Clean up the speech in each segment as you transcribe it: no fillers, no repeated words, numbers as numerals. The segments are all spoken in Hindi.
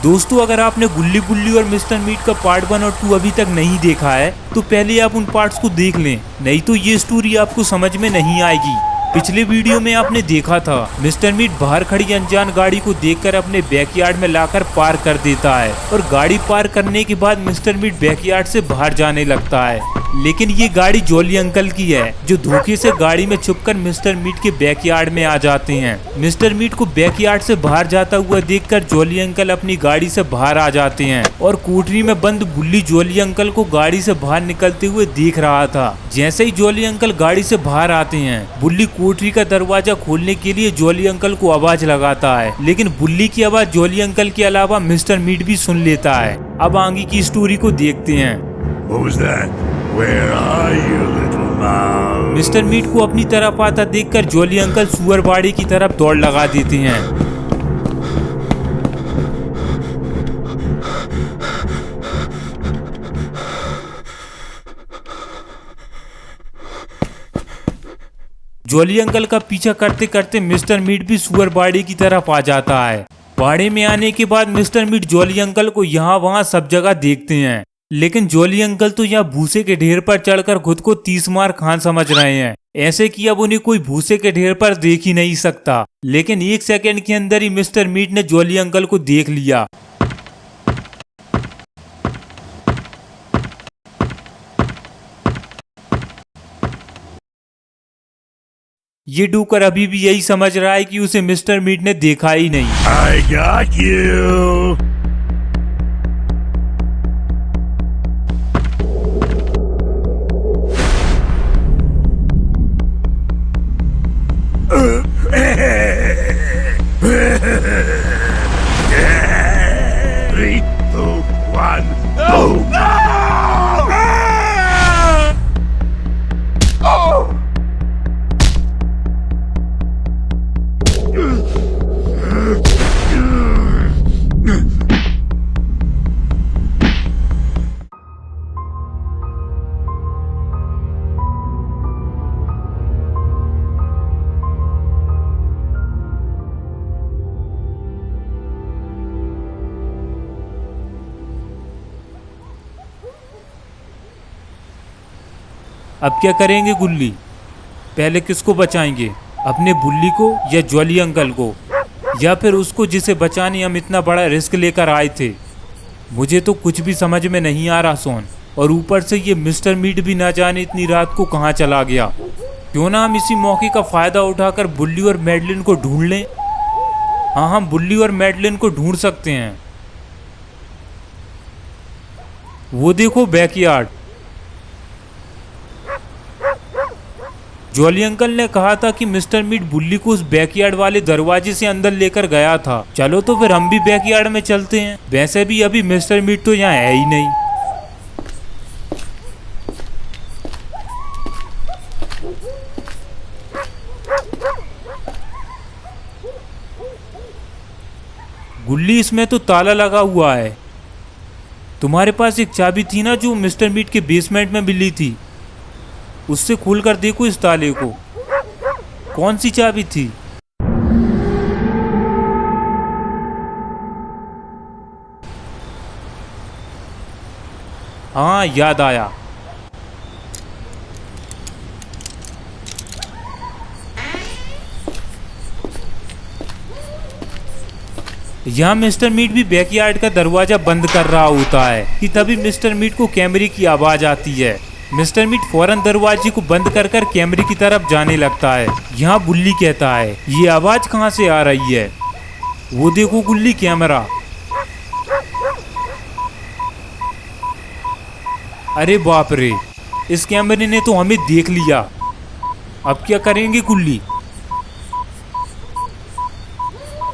दोस्तों अगर आपने गुल्ली गुल्ली और मिस्टर मीट का पार्ट 1 और 2 अभी तक नहीं देखा है तो पहले आप उन पार्ट्स को देख लें, नहीं तो ये स्टोरी आपको समझ में नहीं आएगी। पिछले वीडियो में आपने देखा था मिस्टर मीट बाहर खड़ी अनजान गाड़ी को देखकर अपने बैकयार्ड में लाकर पार्क कर देता है और गाड़ी पार्क करने के बाद मिस्टर मीट बैकयार्ड से बाहर जाने लगता है, लेकिन ये गाड़ी जॉली अंकल की है जो धोखे से गाड़ी में छुपकर मिस्टर मीट के बैकयार्ड में आ जाते हैं। मिस्टर मीट को बैकयार्ड से बाहर जाता हुआ देखकर जॉली अंकल अपनी गाड़ी से बाहर आ जाते हैं और कोठरी में बंद बुल्ली जॉली अंकल को गाड़ी से बाहर निकलते हुए देख रहा था। जैसे ही जॉली अंकल गाड़ी से बाहर आते हैं, बुल्ली कोठरी का दरवाजा खोलने के लिए जॉली अंकल को आवाज लगाता है, लेकिन बुल्ली की आवाज जॉली अंकल के अलावा मिस्टर मीट भी सुन लेता है। अब आगे की स्टोरी को देखते हैं। मिस्टर मीट को अपनी तरफ आता देखकर जॉली अंकल सुअरबाड़ी की तरफ दौड़ लगा देते हैं। जॉली अंकल का पीछा करते करते मिस्टर मीट भी सुअरबाड़ी की तरफ आ जाता है। बाड़े में आने के बाद मिस्टर मीट जॉली अंकल को यहाँ वहाँ सब जगह देखते हैं, लेकिन जॉली अंकल तो यहाँ भूसे के ढेर पर चढ़कर खुद को 30 मार खान समझ रहे हैं, ऐसे कि अब उन्हें कोई भूसे के ढेर पर देख ही नहीं सकता। लेकिन 1 सेकंड के अंदर ही मिस्टर मीट ने जॉली अंकल को देख लिया। ये डूकर अभी भी यही समझ रहा है कि उसे मिस्टर मीट ने देखा ही नहीं। I got you. Three, 2, 1, boom! अब क्या करेंगे गुल्ली? पहले किसको बचाएंगे, अपने बुल्ली को या जॉली अंकल को, या फिर उसको जिसे बचाने हम इतना बड़ा रिस्क लेकर आए थे? मुझे तो कुछ भी समझ में नहीं आ रहा सोन। और ऊपर से ये मिस्टर मीट भी ना जाने इतनी रात को कहाँ चला गया। क्यों ना हम इसी मौके का फायदा उठाकर बुल्ली और मैडलिन को ढूंढ लें। हाँ, हम बुल्ली और मैडलिन को ढूंढ सकते हैं। वो देखो बैकयार्ड। जॉली अंकल ने कहा था कि मिस्टर मीट बुल्ली को उस बैकयार्ड वाले दरवाजे से अंदर लेकर गया था। चलो तो फिर हम भी बैकयार्ड में चलते हैं। वैसे भी अभी मिस्टर मीट तो यहाँ है ही नहीं। गुल्ली, इसमें तो ताला लगा हुआ है। तुम्हारे पास एक चाबी थी ना जो मिस्टर मीट के बेसमेंट में मिली थी, उससे खोलकर देखो इस ताले को। कौन सी चाबी थी? हाँ, याद आया। यहाँ मिस्टर मीट भी बैकयार्ड का दरवाजा बंद कर रहा होता है कि तभी मिस्टर मीट को कैमरे की आवाज आती है। मिस्टर मीट फौरन दरवाजे को बंद कर कैमरे की तरफ जाने लगता है। यहाँ बुल्ली कहता है, ये आवाज कहाँ से आ रही है? वो देखो गुल्ली, कैमरा। अरे बाप रे, इस कैमरे ने तो हमें देख लिया। अब क्या करेंगे गुल्ली?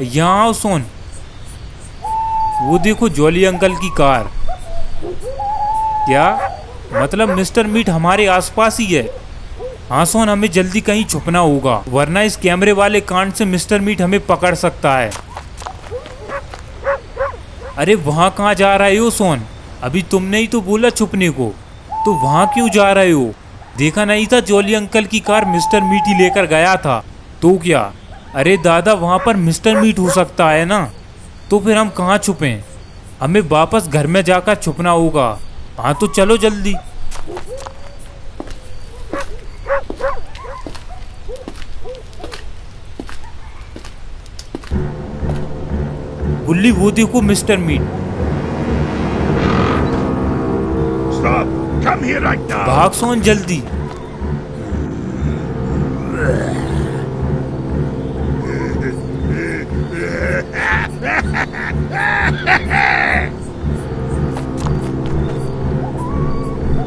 यहाँ आओ सोन। वो देखो जॉली अंकल की कार। क्या मतलब मिस्टर मीट हमारे आसपास ही है? हाँ सोन, हमें जल्दी कहीं छुपना होगा, वरना इस कैमरे वाले कांड से मिस्टर मीट हमें पकड़ सकता है। अरे वहाँ कहाँ जा रहे हो सोन? अभी तुमने ही तो बोला छुपने को, तो वहाँ क्यों जा रहे हो? देखा नहीं था जॉली अंकल की कार मिस्टर मीट ही लेकर गया था, तो क्या? अरे दादा, वहाँ पर मिस्टर मीट हो सकता है ना, तो फिर हम कहाँ छुपें? हमें वापस घर में जाकर छुपना होगा। हाँ तो चलो जल्दी। गुल्ली वो देखो mister Meet. Stop! Come here right now! भाग सोन जल्दी।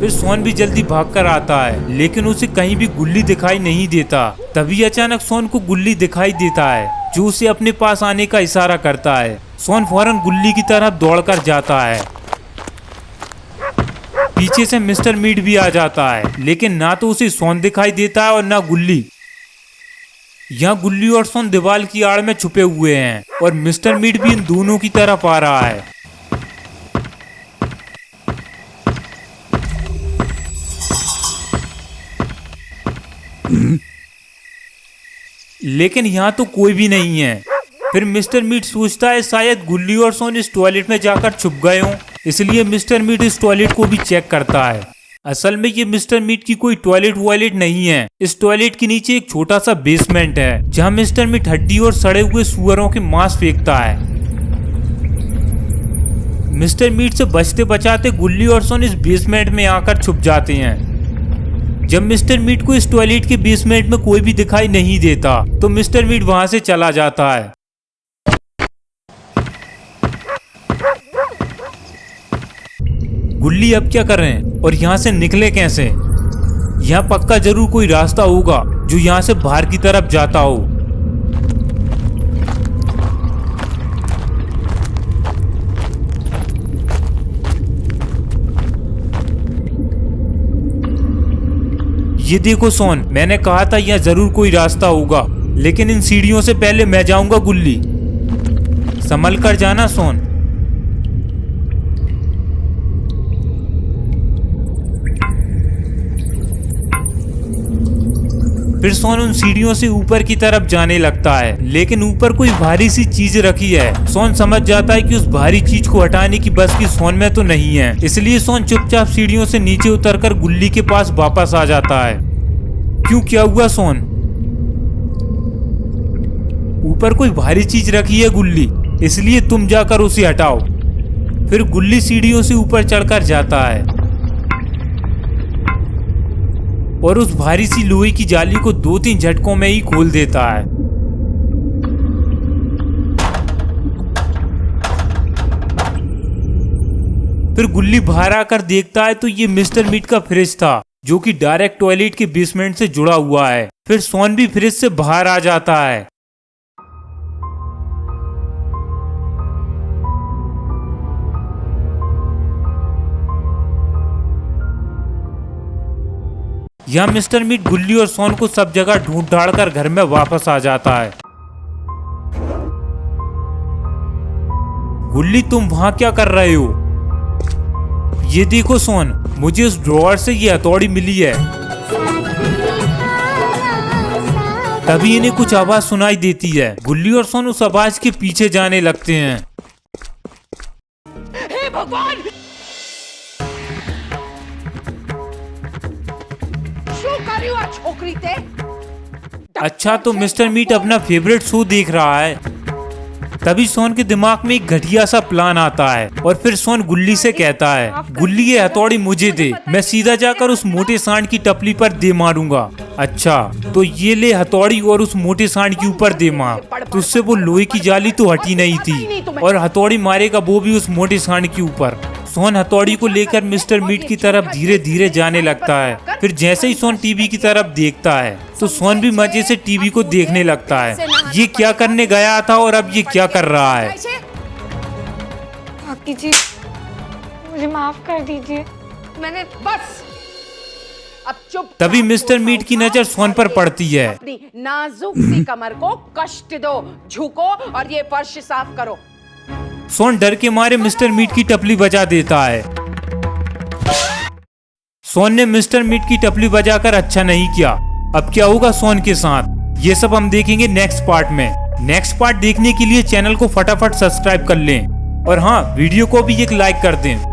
फिर सोन भी जल्दी भागकर आता है, लेकिन उसे कहीं भी गुल्ली दिखाई नहीं देता। तभी अचानक सोन को गुल्ली दिखाई देता है, जो उसे अपने पास आने का इशारा करता है। सोन फौरन गुल्ली की तरफ दौड़कर जाता है। पीछे से मिस्टर मीट भी आ जाता है, लेकिन ना तो उसे सोन दिखाई देता है और ना गुल्ली। यहाँ गुल्ली और सोन दीवार की आड़ में छुपे हुए हैं और मिस्टर मीट भी इन दोनों की तरफ आ रहा है। लेकिन यहाँ तो कोई भी नहीं है। फिर मिस्टर मीट सोचता है शायद गुल्ली और सोन इस टॉयलेट में जाकर छुप गए हों, इसलिए मिस्टर मीट इस टॉयलेट को भी चेक करता है। असल में ये मिस्टर मीट की कोई टॉयलेट नहीं है। इस टॉयलेट के नीचे एक छोटा सा बेसमेंट है, जहाँ मिस्टर मीट हड्डी और सड़े हुए सुअरों के मांस फेंकता है। मिस्टर मीट से बचते बचाते गुल्ली और सोन इस बेसमेंट में आकर छुप जाते हैं। जब मिस्टर मीट को इस टॉयलेट के बेसमेंट में कोई भी दिखाई नहीं देता, तो मिस्टर मीट वहां से चला जाता है। गुल्ली अब क्या कर रहे हैं और यहाँ से निकले कैसे? यहाँ पक्का जरूर कोई रास्ता होगा जो यहाँ से बाहर की तरफ जाता हो। ये देखो सोन, मैंने कहा था यहाँ जरूर कोई रास्ता होगा, लेकिन इन सीढ़ियों से पहले मैं जाऊंगा। गुल्ली संभल कर जाना सोन। फिर सोन उन सीढ़ियों से ऊपर की तरफ जाने लगता है, लेकिन ऊपर कोई भारी सी चीज रखी है। सोन समझ जाता है कि उस भारी चीज को हटाने की बस की सोन में तो नहीं है, इसलिए सोन चुपचाप सीढ़ियों से नीचे उतरकर गुल्ली के पास वापस आ जाता है। क्यों, क्या हुआ सोन? ऊपर कोई भारी चीज रखी है गुल्ली, इसलिए तुम जाकर उसे हटाओ। फिर गुल्ली सीढ़ियों से ऊपर चढ़कर जाता है और उस भारी सी लोहे की जाली को 2-3 झटकों में ही खोल देता है। फिर गुल्ली बाहर आकर देखता है तो ये मिस्टर मीट का फ्रिज था, जो कि डायरेक्ट टॉयलेट के बेसमेंट से जुड़ा हुआ है। फिर सोन भी फ्रिज से बाहर आ जाता है। यहाँ मिस्टर मीट गुल्ली और सोन को सब जगह ढूंढ ढाड़ कर घर में वापस आ जाता है। गुल्ली, तुम वहां क्या कर रहे हो? ये देखो सोन, मुझे उस ड्रॉअर से ये हथौड़ी मिली है। तभी इन्हें कुछ आवाज सुनाई देती है। गुल्ली और सोन उस आवाज के पीछे जाने लगते हैं। हे भगवान! छोकरी थे। अच्छा, तो मिस्टर मीट अपना फेवरेट शो देख रहा है। तभी सोन के दिमाग में एक घटिया सा प्लान आता है और फिर सोन गुल्ली से कहता है, गुल्ली ये हथौड़ी मुझे दे, मैं सीधा जाकर उस मोटे सांड की टपली पर दे मारूंगा। अच्छा, तो ये ले हथौड़ी और उस मोटे सांड के ऊपर दे मार। तो उससे वो लोहे की जाली तो हटी नहीं थी और हथौड़ी मारेगा वो भी उस मोटे सांड के ऊपर। सोन हथौड़ी को लेकर मिस्टर मीट की तरफ धीरे धीरे जाने लगता है। फिर जैसे ही सोन टीवी की तरफ देखता है तो सोन भी मजे से टीवी को देखने लगता है। ये क्या करने गया था और अब ये क्या कर रहा है? काकी जी, मुझे माफ कर दीजिए। मैंने बस अब चुप। तभी मिस्टर मीट की नजर सोन पर पड़ती है। अपनी नाजुक सी कमर को कष्ट दो, झुको और ये फर्श साफ करो। सोन डर के मारे मिस्टर मीट की टपली बजा देता है। सोन ने मिस्टर मीट की टपली बजाकर अच्छा नहीं किया। अब क्या होगा सोन के साथ, ये सब हम देखेंगे नेक्स्ट पार्ट में। नेक्स्ट पार्ट देखने के लिए चैनल को फटाफट सब्सक्राइब कर लें। और हाँ, वीडियो को भी एक लाइक कर दें।